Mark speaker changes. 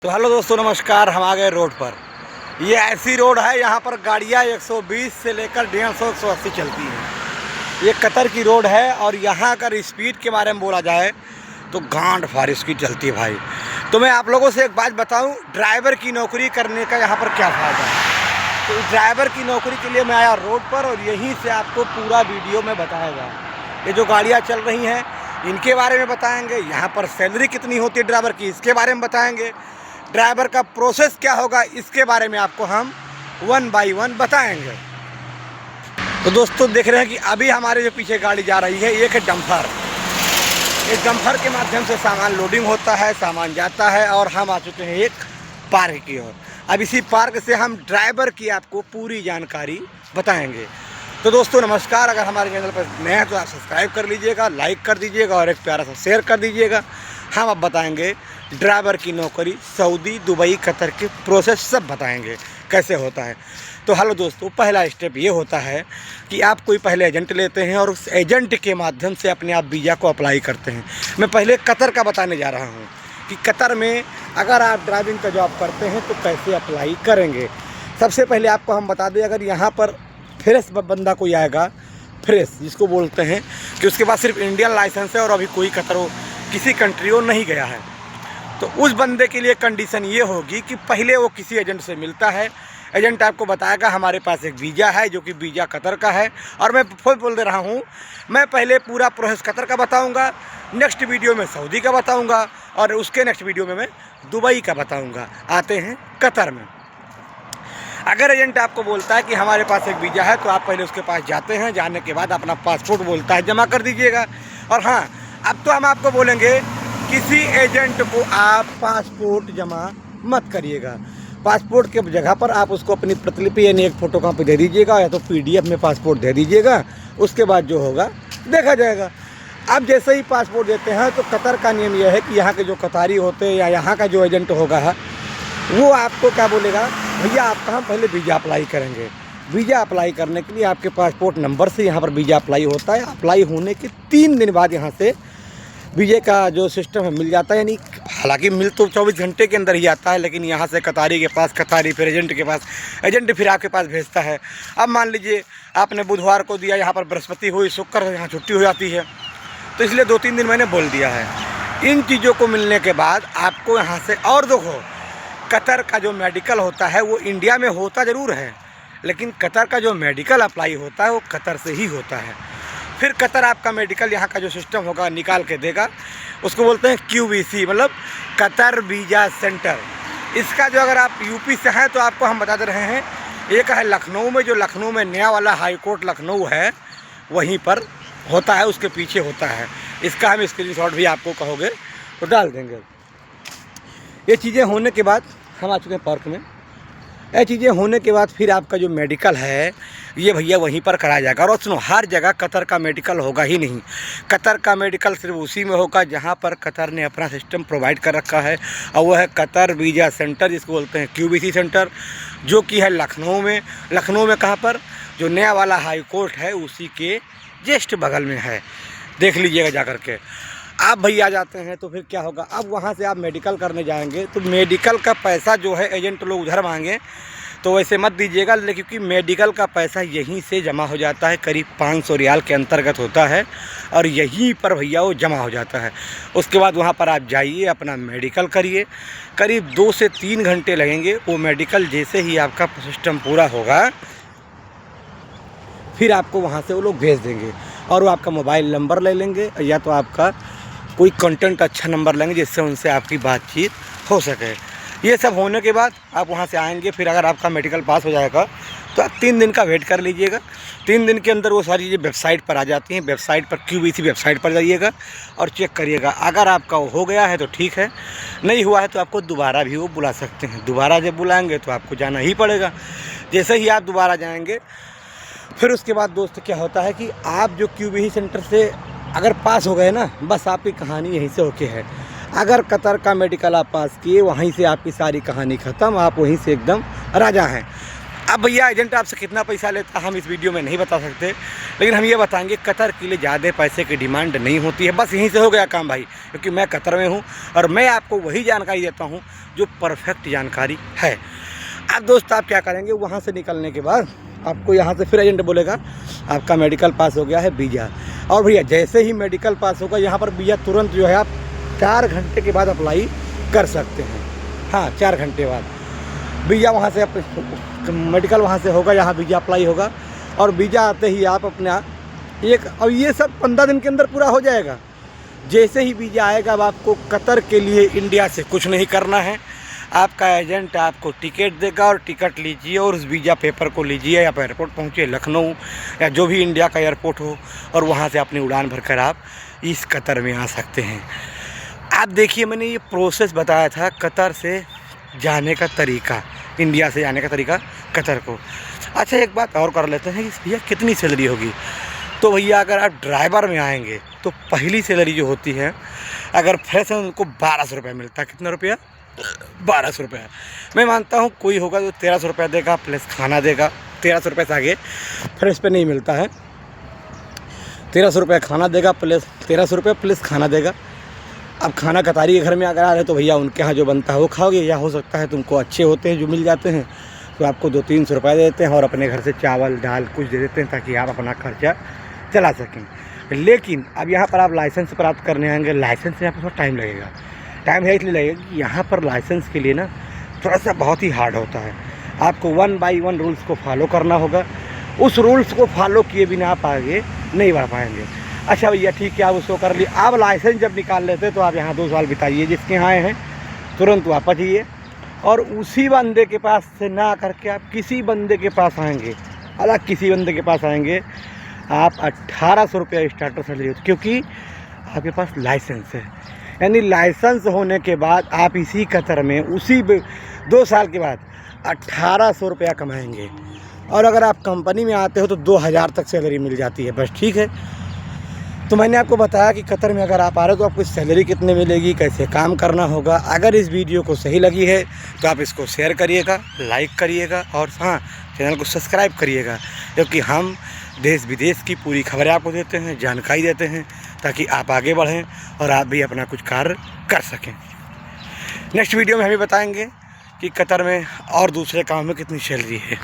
Speaker 1: तो हेलो दोस्तों, नमस्कार। हम आ गए रोड पर। ये ऐसी रोड है, यहाँ पर गाड़ियाँ 120 से लेकर 150 180 चलती हैं। ये कतर की रोड है और यहाँ अगर स्पीड के बारे में बोला जाए तो गांड फाड़ इसकी चलती है भाई। तो मैं आप लोगों से एक बात बताऊं, ड्राइवर की नौकरी करने का यहाँ पर क्या फ़ायदा है। तो ड्राइवर की नौकरी के लिए मैं आया रोड पर और यहीं से आपको पूरा वीडियो में बताएगा। ये जो गाड़ियाँ चल रही हैं इनके बारे में बताएंगे, यहाँ पर सैलरी कितनी होती है ड्राइवर की इसके बारे में बताएंगे, ड्राइवर का प्रोसेस क्या होगा इसके बारे में आपको हम 1 बाय 1 बताएंगे। तो दोस्तों देख रहे हैं कि अभी हमारे जो पीछे गाड़ी जा रही है एक है डंपर। इस डंपर के माध्यम से सामान लोडिंग होता है, सामान जाता है और हम आ चुके हैं एक पार्क की ओर। अब इसी पार्क से हम ड्राइवर की आपको पूरी जानकारी बताएंगे। तो दोस्तों नमस्कार, अगर हमारे चैनल पर नए हैं तो आप सब्सक्राइब कर लीजिएगा, लाइक कर दीजिएगा और एक प्यारा सा शेयर कर दीजिएगा। हम अब बताएंगे ड्राइवर की नौकरी, सऊदी, दुबई, कतर के प्रोसेस सब बताएंगे कैसे होता है। तो हेलो दोस्तों, पहला स्टेप ये होता है कि आप कोई पहले एजेंट लेते हैं और उस एजेंट के माध्यम से अपने आप वीज़ा को अप्लाई करते हैं। मैं पहले कतर का बताने जा रहा हूँ कि कतर में अगर आप ड्राइविंग का जॉब करते हैं तो कैसे अप्लाई करेंगे। सबसे पहले आपको हम बता दें, अगर यहाँ पर फ्रेश बंदा कोई आएगा, फ्रेश जिसको बोलते हैं कि उसके पास सिर्फ इंडियन लाइसेंस है और अभी कोई कतर किसी कंट्री को नहीं गया है, तो उस बंदे के लिए कंडीशन ये होगी कि पहले वो किसी एजेंट से मिलता है। एजेंट आपको बताएगा हमारे पास एक वीज़ा है जो कि वीज़ा कतर का है। और मैं खुद बोल दे रहा हूँ, मैं पहले पूरा प्रोसेस कतर का बताऊँगा, नेक्स्ट वीडियो में सऊदी का बताऊँगा और उसके नेक्स्ट वीडियो में मैं दुबई का बताऊँगा। आते हैं कतर में। अगर एजेंट आपको बोलता है कि हमारे पास एक वीज़ा है तो आप पहले उसके पास जाते हैं, जाने के बाद अपना पासपोर्ट बोलता है जमा कर दीजिएगा। और हाँ, अब तो हम आपको बोलेंगे किसी एजेंट को आप पासपोर्ट जमा मत करिएगा। पासपोर्ट के जगह पर आप उसको अपनी प्रतिलिपि यानी एक फ़ोटोकॉपी दे दीजिएगा या तो PDF में पासपोर्ट दे दीजिएगा। उसके बाद जो होगा देखा जाएगा। अब जैसे ही पासपोर्ट देते हैं तो कतर का नियम यह है कि यहाँ के जो कतारी होते हैं या यहाँ का जो एजेंट होगा वो आपको क्या बोलेगा, भैया आपका हम पहले वीज़ा अप्लाई करेंगे। वीज़ा अप्लाई करने के लिए आपके पासपोर्ट नंबर से यहाँ पर वीज़ा अप्लाई होता है। अप्लाई होने के 3 दिन बाद यहाँ से वीज़े का जो सिस्टम है मिल जाता है। यानी हालांकि मिल तो 24 घंटे के अंदर ही आता है, लेकिन यहाँ से कतारी के पास, कतारी फिर एजेंट के पास, एजेंट फिर आपके पास भेजता है। अब मान लीजिए आपने बुधवार को दिया, यहाँ पर बृहस्पति हुई, शुक्र यहाँ छुट्टी हो जाती है, तो इसलिए 2-3 दिन मैंने बोल दिया है। इन चीज़ों को मिलने के बाद आपको यहाँ से, और देखो कतर का जो मेडिकल होता है वो इंडिया में होता ज़रूर है, लेकिन कतर का जो मेडिकल अप्लाई होता है वो कतर से ही होता है। फिर कतर आपका मेडिकल यहाँ का जो सिस्टम होगा निकाल के देगा, उसको बोलते हैं QVC, मतलब कतर वीज़ा सेंटर। इसका जो अगर आप यूपी से हैं तो आपको हम बता दे रहे हैं, एक है लखनऊ में, जो लखनऊ में नया वाला हाई कोर्ट लखनऊ है वहीं पर होता है, उसके पीछे होता है। इसका हम स्क्रीनशॉट भी आपको कहोगे तो डाल देंगे। ये चीज़ें होने के बाद हम आ चुके हैं पार्क में। ये चीज़ें होने के बाद फिर आपका जो मेडिकल है ये भैया वहीं पर कराया जाएगा। और सुनो, हर जगह कतर का मेडिकल होगा ही नहीं। कतर का मेडिकल सिर्फ उसी में होगा जहाँ पर कतर ने अपना सिस्टम प्रोवाइड कर रखा है, और वह है कतर वीज़ा सेंटर, जिसको बोलते हैं QVC सेंटर, जो कि है लखनऊ में। लखनऊ में कहाँ पर? जो नया वाला हाई कोर्ट है उसी के जस्ट बगल में है, देख लीजिएगा जा कर के। आप भैया जाते हैं तो फिर क्या होगा, अब वहाँ से आप मेडिकल करने जाएंगे तो मेडिकल का पैसा जो है एजेंट लोग उधर मांगे तो वैसे मत दीजिएगा, क्योंकि मेडिकल का पैसा यहीं से जमा हो जाता है, करीब 500 रियाल के अंतर्गत होता है और यहीं पर भैया वो जमा हो जाता है। उसके बाद वहाँ पर आप जाइए, अपना मेडिकल करिए, करीब 2 से 3 घंटे लगेंगे। वो मेडिकल जैसे ही आपका सिस्टम पूरा होगा फिर आपको वहाँ से वो लोग भेज देंगे और वो आपका मोबाइल नंबर ले लेंगे या तो आपका कोई कंटेंट अच्छा नंबर लेंगे जिससे उनसे आपकी बातचीत हो सके। ये सब होने के बाद आप वहाँ से आएंगे। फिर अगर आपका मेडिकल पास हो जाएगा तो आप 3 दिन का वेट कर लीजिएगा। 3 दिन के अंदर वो सारी चीज़ें वेबसाइट पर आ जाती हैं। वेबसाइट पर QVC वेबसाइट पर जाइएगा और चेक करिएगा। अगर आपका वो हो गया है तो ठीक है, नहीं हुआ है तो आपको दोबारा भी वो बुला सकते हैं। दोबारा जब बुलाएँगे तो आपको जाना ही पड़ेगा। जैसे ही आप दोबारा जाएँगे फिर उसके बाद दोस्त क्या होता है कि आप जो QVC सेंटर से अगर पास हो गए ना, बस आपकी कहानी यहीं से होके है। अगर कतर का मेडिकल आप पास किए, वहीं से आपकी सारी कहानी ख़त्म, आप वहीं से एकदम राजा हैं। अब भैया एजेंट आपसे कितना पैसा लेता हम इस वीडियो में नहीं बता सकते, लेकिन हम ये बताएंगे कतर के लिए ज़्यादा पैसे की डिमांड नहीं होती है। बस यहीं से हो गया काम भाई, क्योंकि मैं कतर में हूँ और मैं आपको वही जानकारी देता हूँ जो परफेक्ट जानकारी है। अब दोस्त आप क्या करेंगे, वहाँ से निकलने के बाद आपको यहाँ से फिर एजेंट बोलेगा आपका मेडिकल पास हो गया है वीज़ा। और भैया जैसे ही मेडिकल पास होगा यहाँ पर वीज़ा तुरंत जो है आप 4 घंटे के बाद अप्लाई कर सकते हैं। हाँ 4 घंटे बाद वीज़ा वहाँ से मेडिकल वहाँ से होगा, यहाँ वीज़ा अप्लाई होगा और वीज़ा आते ही आप अपना और ये सब 15 दिन के अंदर पूरा हो जाएगा। जैसे ही वीज़ा आएगा अब आपको कतर के लिए इंडिया से कुछ नहीं करना है, आपका एजेंट आपको टिकट देगा और टिकट लीजिए और उस वीज़ा पेपर को लीजिए, या एयरपोर्ट पहुँचिए लखनऊ या जो भी इंडिया का एयरपोर्ट हो और वहाँ से अपनी उड़ान भरकर आप इस कतर में आ सकते हैं। आप देखिए मैंने ये प्रोसेस बताया था कतर से जाने का तरीका, इंडिया से जाने का तरीका कतर को। अच्छा एक बात और कर लेते हैं कि भैया कितनी सैलरी होगी। तो भैया अगर आप ड्राइवर में आएंगे तो पहली सैलरी जो होती है अगर फ्रेश है उनको 1200 रुपये मिलता है। कितना रुपया? 1200 रुपये। मैं मानता हूँ कोई होगा जो 1300 रुपये देगा प्लस खाना देगा। 1300 रुपये से आगे फ्रेश पे नहीं मिलता है। 1300 रुपये खाना देगा प्लस 1300 रुपये प्लस खाना देगा। अब खाना कतारी के घर में अगर आ रहे तो भैया उनके यहाँ जो बनता है वो खाओगे, या हो सकता है तुमको अच्छे होते हैं जो मिल जाते हैं तो आपको 200-300 रुपये देते हैं और अपने घर से चावल दाल कुछ दे देते हैं ताकि आप अपना खर्चा चला सकें। लेकिन अब यहाँ पर आप लाइसेंस प्राप्त करने आएंगे, लाइसेंस में आपको थोड़ा टाइम लगेगा। टाइम है इसलिए लगेगा कि यहाँ पर लाइसेंस के लिए ना थोड़ा सा बहुत ही हार्ड होता है। आपको 1 बाई 1 रूल्स को फॉलो करना होगा। उस रूल्स को फॉलो किए बिना आप आगे नहीं बढ़ पाएंगे। अच्छा भैया ठीक है, आप उसको कर लिए। आप लाइसेंस जब निकाल लेते तो आप यहाँ 2 साल बिताइए, जिसके यहाँ आए हैं तुरंत वापस आइए और उसी बंदे के पास से ना करके आप किसी बंदे के पास आएंगे, अलग किसी बंदे के पास आएंगे, आप 1800 रुपये स्टार्टर सैलरी होती, क्योंकि आपके पास लाइसेंस है। यानी लाइसेंस होने के बाद आप इसी कतर में उसी 2 साल के बाद 1800 रुपया कमाएंगे। और अगर आप कंपनी में आते हो तो 2000 तक सैलरी मिल जाती है बस। ठीक है, तो मैंने आपको बताया कि कतर में अगर आप आ रहे हो तो आपको सैलरी कितने मिलेगी, कैसे काम करना होगा। अगर इस वीडियो को सही लगी है तो आप इसको शेयर करिएगा, लाइक करिएगा और हाँ चैनल को सब्सक्राइब करिएगा, क्योंकि हम देश विदेश की पूरी खबरें आपको देते हैं, जानकारी देते हैं ताकि आप आगे बढ़ें और आप भी अपना कुछ कार्य कर सकें। नेक्स्ट वीडियो में हम भी बताएँगे कि कतर में और दूसरे काम में कितनी सैलरी है।